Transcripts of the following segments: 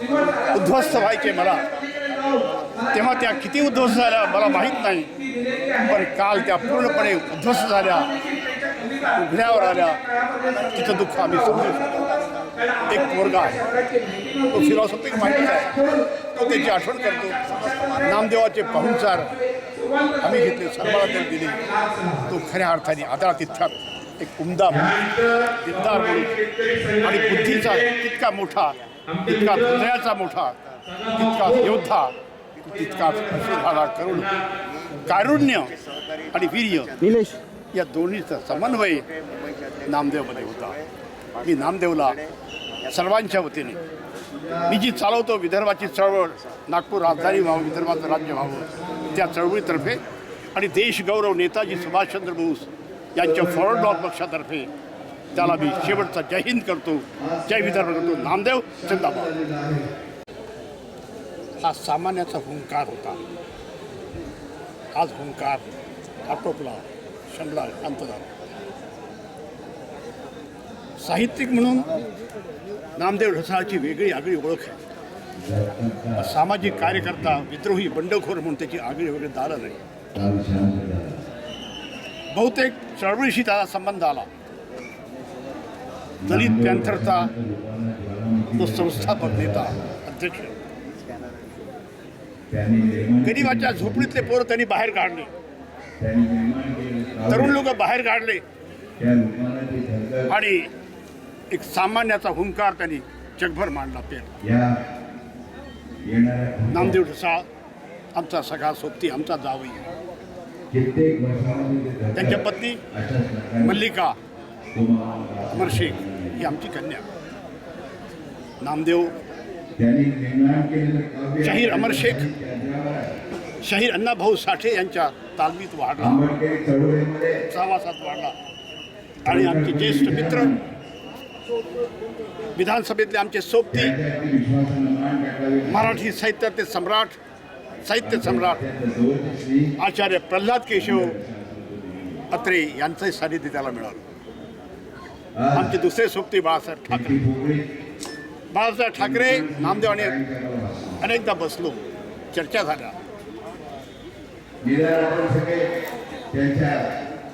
उद्ध्वस्त व्हायचे मला, तेव्हा त्या किती उद्ध्वस्त झाल्या मला माहीत नाही, पण काल त्या पूर्णपणे उद्ध्वस्त झाल्या, उघड्यावर आल्या. तिचं दुःख आम्ही समजू शकतो. एक पोरगा आहे, तो फिलॉसॉफिक माहिती आहे, तो त्याची आठवण करतो. नामदेवाचे पाहुणचार आम्ही घेतले, सर्वांना दिले. तो खऱ्या अर्थाने आदरा तिथ्यात एक उमदा दिलदार म्हणून आणि बुद्धीचा तितका मोठा, तितका हृदयाचा मोठा, तितका योद्धा, तितकाच झाला करुण. कारुण्य आणि वीर्य या दोन्हीचा समन्वय नामदेवमध्ये होता. मी नामदेवला सर्वांच्या वतीने, मी जी चालवतो विदर्भाची चळवळ, नागपूर राजधानी व्हावं, विदर्भाचं राज्य व्हावं, त्या चळवळीतर्फे आणि देशगौरव नेताजी सुभाषचंद्र बोस यांच्या फॉरवर्ड ब्लॉक पक्षातर्फे त्याला मी शेवटचा जय हिंद करतो, जय विदर्भ करतो. नामदेव जिंदाबाद. हा सामान्याचा हुंकार होता. आज हुंकार आटोपला, शमला, शांत झाला. साहित्यिक म्हणून नामदेव ढसाळची वेगळी आगळी ओळख आहे. सामाजिक कार्यकर्ता, विद्रोही, बंडखोर म्हणून त्याची आगळी वेगळी दालं नाही. बहुतेक चळवळीशी त्याचा संबंध आला. दलित पॅन्थरचा तो संस्थापक नेता, अध्यक्ष. गरीबाच्या झोपडीतले पोरं त्यांनी बाहेर काढले, तरुण लोक बाहेर काढले आणि एक सामान्याचा हुंकार त्यांनी जगभर मांडला. नामदेव ढसाळ आमचा सगळा सोबती, आमचा जावई. त्यांच्या पत्नी मल्लिका अमर शेख ही आमची कन्या. नामदेव शाहीर अमर शेख, शाहीर अण्णाभाऊ साठे यांच्या तालमीत वाढला, सहवासात वाढला. आणि आमचे ज्येष्ठ मित्र, विधानसभेतले आमचे सोबती, मराठी साहित्याचे सम्राट, साहित्य सम्राट आचार्य प्रल्हाद केशव अत्रे यांचंही सानिध्य त्याला मिळालं. आमचे दुसरे सोबती बाळासाहेब ठाकरे. बाळासाहेब ठाकरे नामदेवाने अनेकदा बसलो, चर्चा झाल्या,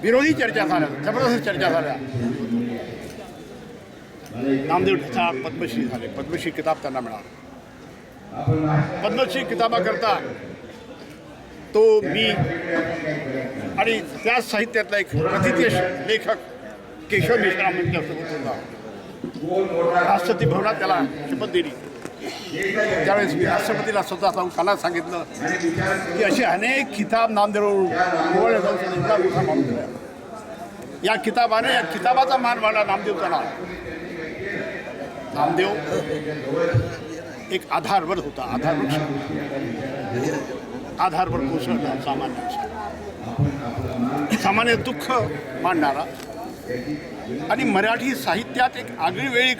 विरोधी चर्चा झाल्या, जबरदस्त चर्चा झाल्या. नामदेव ढसाळ पद्मश्री झाले, पद्मश्री किताब त्यांना मिळाला. पद्मश्री किताबाकरता तो मी आणि त्याच साहित्यातला एक प्रथित लेखक केशव मेश्राम यांच्यासोबत होता. राष्ट्रपती भवनात त्याला शपथ दिली. त्यावेळेस मी राष्ट्रपतीला स्वतः जाऊन कानात सांगितलं की असे अनेक किताब नामदेव गोवळले जाऊ शकतात. या किताबाने, या किताबाचा मान वाढला नामदेवचा नाव. नामदेव एक आधारवर होता, आधारवर कोसळला. सामान्य दुःख मांडणारा आणि मराठी साहित्यात एक आगळी वेळी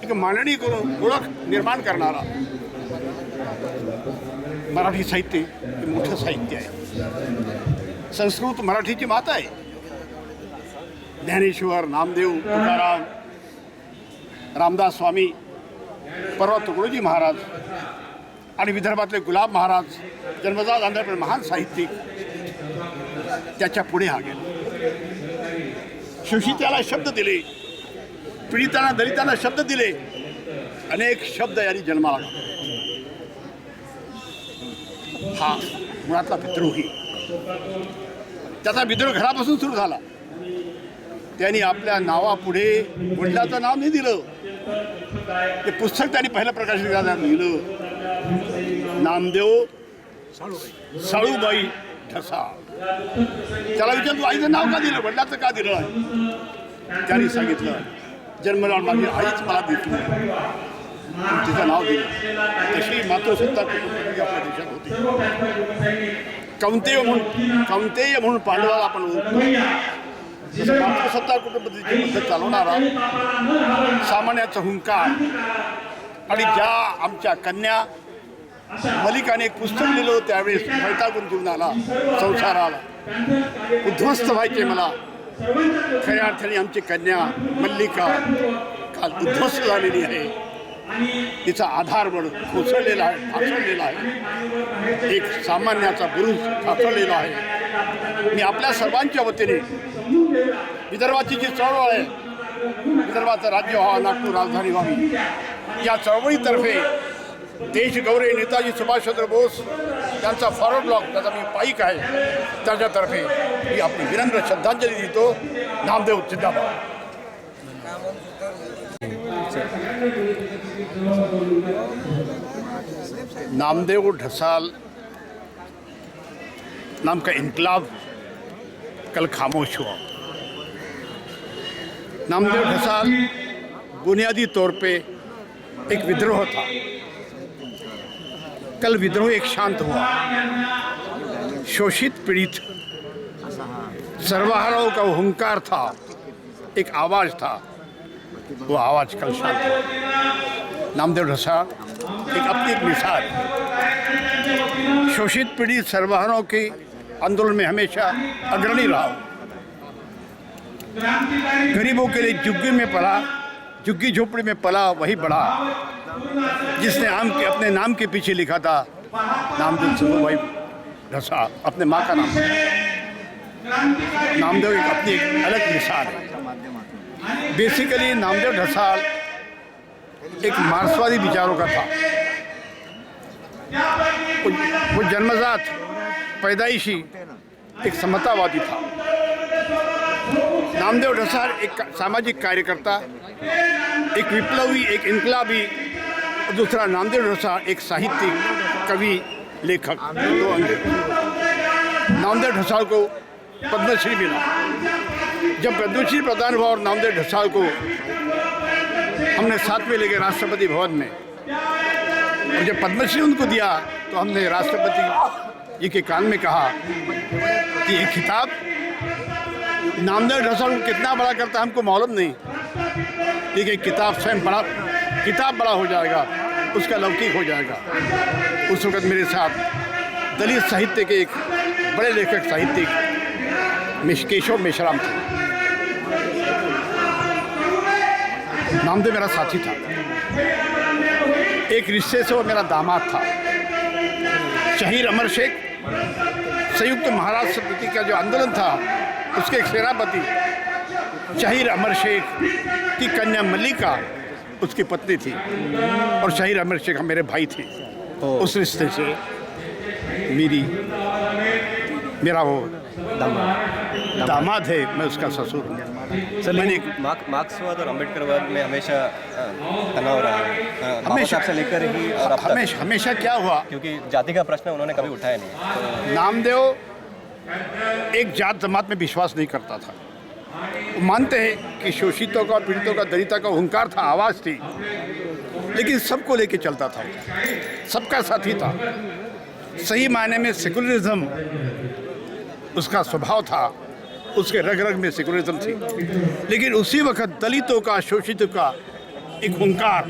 एक मांडणी करून ओळख निर्माण करणारा. मराठी साहित्य हे मोठं साहित्य आहे. संस्कृत मराठीची माता आहे. ज्ञानेश्वर, नामदेव, तुकाराम, रामदास स्वामी, परवा तुकडोजी महाराज आणि विदर्भातले गुलाब महाराज, जन्मजात आंध्रप्रदेश महान साहित्यिक, त्याच्या पुढे हा गेला. शोषिताला शब्द दिले, पीडितांना, दलितांना शब्द दिले. अनेक शब्द यांनी जन्माला घातले. हा मुळातला विद्रोही. त्याचा विद्रोह घरापासून सुरू झाला. त्यांनी आपल्या नावापुढे वडिलाचं नाव नाही दिलं. ते पुस्तक त्यांनी पहिलं प्रकाशित लिहिलं, नामदेव साळूबाई ढसाळ. त्याला विचारतो आईचं नाव का दिलं, वडिलाचं का दिलं. त्यांनी सांगितलं जन्मनाळ माझी आईच मला दिसली, तिचं नाव दिलं. तशी मातृसत्ता कुटुंब आपल्या देशात होती. कौंतेय म्हणून पांडवाला आपण मातृसत्ता कुटुंबाची पद्धत चालवणारा सामान्याचा हुंकार. आणि ज्या आमच्या कन्या मलिकाने एक पुस्तक लिहिलं त्यावेळेस वैतागून घेऊन आला संसाराला. उद्ध्वस्त व्हायचे मला. खऱ्या अर्थाने आमची कन्या मल्लिका काल उद्ध्वस्त झालेली आहे. तिचा आधारवड कोसळलेला आहे, ठासळलेला आहे. एक सामान्याचा बुरुज ठासळलेला आहे. मी आपल्या सर्वांच्या वतीने विदर्भाची जी चळवळ आहे, विदर्भाचं राज्य व्हावं, नागपूर राजधानी व्हावी, या चळवळीतर्फे देशगौरव नेताजी सुभाषचंद्र बोस यांचा फॉरवर्ड ब्लॉक, त्याचा मी पाईक आहे, त्याच्यातर्फे मी आपली विनम्र श्रद्धांजली देतो. नामदेव जिंदाबाद. नामदेव ढसाल नाम का इनकलाब कल खामोश हुआ. नामदेव ढसाल बुनियादी तौर पे एक विद्रोह था. कल विद्रोह एक शांत हुआ. शोषित पीड़ित सर्वहाराओं का वो हुंकार था, एक आवाज़ था, वो आवाज़ कल शांत हुआ. नामदेव ढसाल एक अपनी एक मिसाल. शोषित पीड़ित सर्वहाराओं के आंदोलन में हमेशा अग्रणी रहा. गरीबों के लिए झुग्गी में पला, झुग्गी झोपड़ी में पला वही बड़ा, जिसने अपने नाम के पीछे लिखा था नामदेव सुखभाई ढसाल, अपने माँ का नाम. नामदेव एक अपनी एक अलग मिसाल है. बेसिकली नामदेव ढसाल एक मार्क्सवादी विचारों का था. वो जन्मजात पैदाइशी एक समतावादी था. नामदेव ढसाल एक सामाजिक कार्यकर्ता, एक विप्लवी, एक इनकलाबी, और दूसरा नामदेव ढसाल एक साहित्यिक, कवि, लेखक, दो अंग. नामदेव ढसाल को पद्मश्री मिला. जब पद्मश्री प्रदान हुआ और नामदेव ढसाल को हमने साथ में ले गए राष्ट्रपति भवन में, और जब पद्मश्री उनको दिया तो हमने राष्ट्रपति जी के कान में कहा कि ये खिताब नामदेव ढसाल को कितना बड़ा करता है हमको मालूम नहीं, लेकिन किताब स्वयं बड़ा, किताब बड़ा हो जाएगा, उसका लौकिक हो जाएगा. उस वक्त मेरे साथ दलित साहित्य के एक बड़े लेखक साहित्यिक केशव मेश्राम थे. नामदेव मेरा साथी था. एक रिश्ते से वो मेरा दामाद था. शहीद अमर शेख संयुक्त महाराष्ट्र समिति का जो आंदोलन था, उसके एक सेनापति शहीद अमर शेख की कन्या मल्लिका उसकी पत्नी थी, और शहीद अमर शेख मेरे भाई थे. उस रिश्ते से मेरा वो दामाद है, मैं उसका ससुर हूँ. सर, मैंने मार्क्सवाद और अम्बेडकरवाद में हमेशा तनाव रहा है, हमेशा से लेकर ही, और हमेशा क्या हुआ, क्योंकि जाति का प्रश्न उन्होंने कभी उठाया नहीं. नामदेव एक जात जमात में विश्वास नहीं करता था. वो मानते हैं कि शोषितों का, पीड़ितों का, दलितों का हुंकार था, आवाज़ थी, लेकिन सबको लेके चलता था, सबका साथी था. सही मायने में सेकुलरिज्म उसका स्वभाव था, उसके रग रग में सेकुलरिज्म थी. लेकिन उसी वक्त दलितों का, शोषितों का एक हुंकार,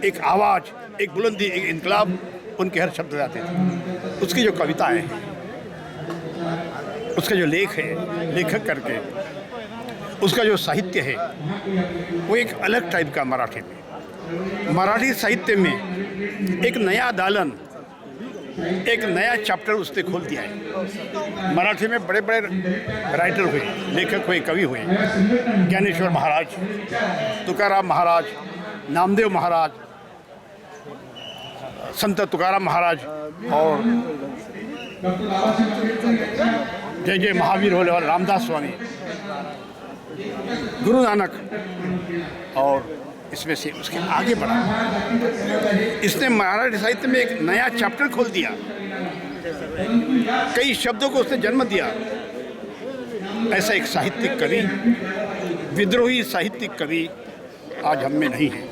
एक आवाज़, एक बुलंदी, एक इनकलाब उनके हर शब्द आते थे. उसकी जो कविताएं हैं, उसका जो लेख है, लेखक करके उसका जो साहित्य है, वो एक अलग टाइप का मराठी में. मराठी साहित्य में एक नया दालन, एक नया चैप्टर उसने खोल दिया है. मराठी में बड़े बड़े राइटर हुए, लेखक हुए, कवि हुए. ज्ञानेश्वर महाराज, तुकाराम महाराज, नामदेव महाराज, संत तुकाराम महाराज, और जय जय महावीर होने वाले रामदास स्वामी, गुरु नानक, और इसमें से उसके आगे बढ़ा. इसने मराठी साहित्य में एक नया चैप्टर खोल दिया. कई शब्दों को उसने जन्म दिया. ऐसा एक साहित्यिक कवि, विद्रोही साहित्यिक कवि आज हम में नहीं है.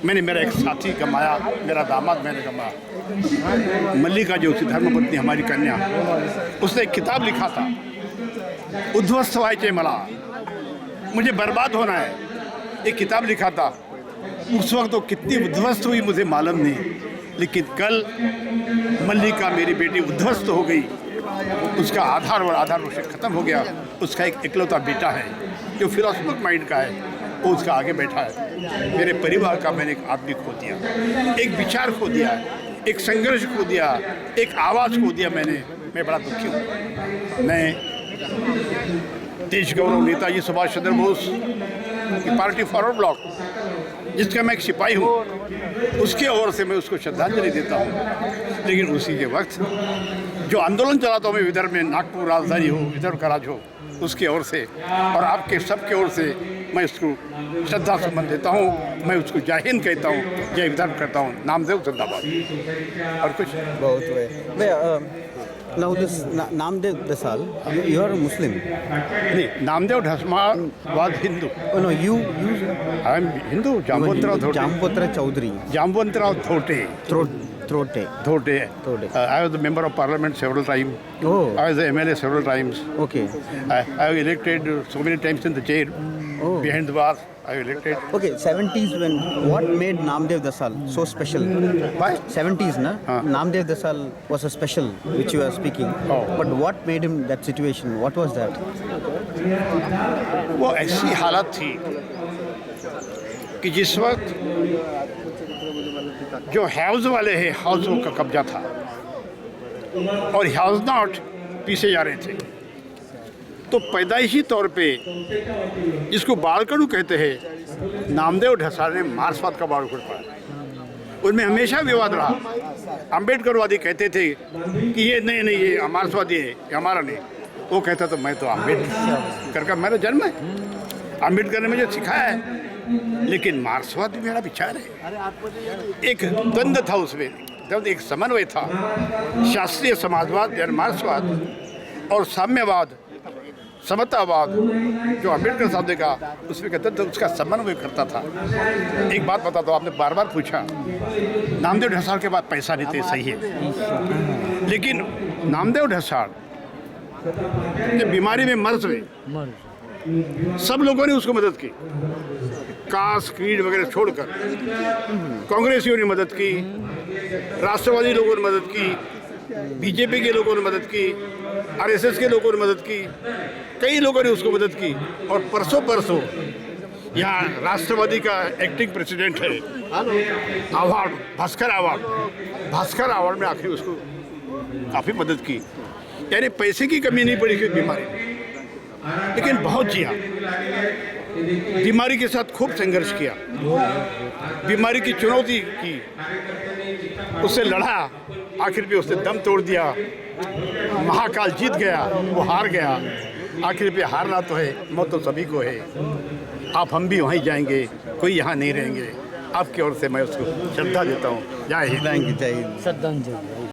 मैंने मेरा एक साथी गंवाया, मेरा दामाद मैंने गंवाया. मल्लिका जो थी धर्मपत्नी, हमारी कन्या, उसने एक किताब लिखा था, उद्ध्वस्त व्हायचे मला, मुझे बर्बाद होना है. एक किताब लिखा था. उस वक्त तो कितनी उद्ध्वस्त हुई मुझे मालूम नहीं, लेकिन कल मल्लिका मेरी बेटी उद्ध्वस्त हो गई. उसका आधार और आधार रोशन ख़त्म हो गया. उसका एक इकलौता बेटा है जो फिलोसफिक माइंड का है, वो उसका आगे बैठा है। मेरे परिवार का मैंने एक आदमी खो दिया, एक विचार खो दिया, एक संघर्ष खो दिया, एक आवाज़ खो दिया मैं बड़ा दुखी हूँ। मैं देश गौरव नेताजी सुभाष चंद्र बोस की पार्टी फॉरवर्ड ब्लॉक, जिसका मैं एक सिपाही हूँ, उसकी ओर से मैं उसको श्रद्धांजलि देता हूँ। लेकिन उसी के वक्त जो आंदोलन चलाता हूँ मैं विदर्भ में, नागपुर राजधानी हो, विदर्भ का राज हो, उसकी ओर से और आपके सबके ओर से मैं उसको श्रद्धा सुमन देता हूँ। मैं उसको जय हिंद कहता हूँ, जय विदर्भ करता हूँ। नामदेव जिंदाबाद। और कुछ बहुत हुए। Now this Namdev Desal, you are a Muslim. नहीं, Namdeo Dhasal was Hindu. Oh no, you I am Hindu. Jambuwantrao Dhote. Jambutra Chaudhary. Jambuwantrao Dhote. Trote. Thote. Thote. I was the member of parliament several times. Oh. I was the MLA several times. Okay. I have elected so many times in the jail. Oh. Behind the bars, I elected. Okay, 70s what made Namdev Desal so special? Why? 70s, na? Namdev Desal was a special, which you are speaking. Oh. But what made him that situation? What was that? वो ऐसी हालत थी कि जिस वक्त जो house वाले हैं, हाउसों का कब्जा था और हाउस नॉट पीछे जा रहे थे, तो पैदाइशी तौर पे जिसको बालकड़ू कहते हैं, नामदेव ढसाल ने मार्क्सवाद का बाड़ पड़ा। उनमें हमेशा विवाद रहा। अम्बेडकरवादी कहते थे कि ये नहीं ये मार्क्सवादी है, ये हमारा नहीं। वो कहता तो मैं तो अम्बेडकर का मेरा जन्म है, अम्बेडकर ने मुझे सिखाया है, लेकिन मार्क्सवाद मेरा विचार है। एक द्वंद्व था उसमें, जब एक समन्वय था शास्त्रीय समाजवाद यानी मार्क्सवाद और साम्यवाद समतावाद जो अम्बेडकर साहब ने कहा, उसमें कहते थे उसका समन्वय करता था। एक बात बता दो, आपने बार बार पूछा, नामदेव ढसाल के बाद पैसा नहीं थे, सही है, लेकिन नामदेव ढसाल जब बीमारी में मर गए, सब लोगों ने उसको मदद की, कास्ट क्रीड वगैरह छोड़कर। कांग्रेसियों ने मदद की, राष्ट्रवादी लोगों ने मदद की, बीजेपी के लोगों ने मदद की, आरएसएस के लोगों ने मदद की, कई लोगों ने उसको मदद की। और परसों यहाँ राष्ट्रवादी का एक्टिंग प्रेसिडेंट है, अवार्ड भास्कर अवार्ड में आखिर उसको काफ़ी मदद की। यानी पैसे की कमी नहीं पड़ी बीमारी में, लेकिन बहुत जिया, बीमारी के साथ खूब संघर्ष किया, बीमारी की चुनौती की, उससे लड़ा, आखिर पे उसने दम तोड़ दिया। महाकाल जीत गया, वो हार गया। आखिर पे हारना तो है, मौत तो सभी को है। आप हम भी वहीं जाएंगे, कोई यहाँ नहीं रहेंगे। आपकी ओर से मैं उसको श्रद्धा देता हूँ। जय हिंद। Thank you.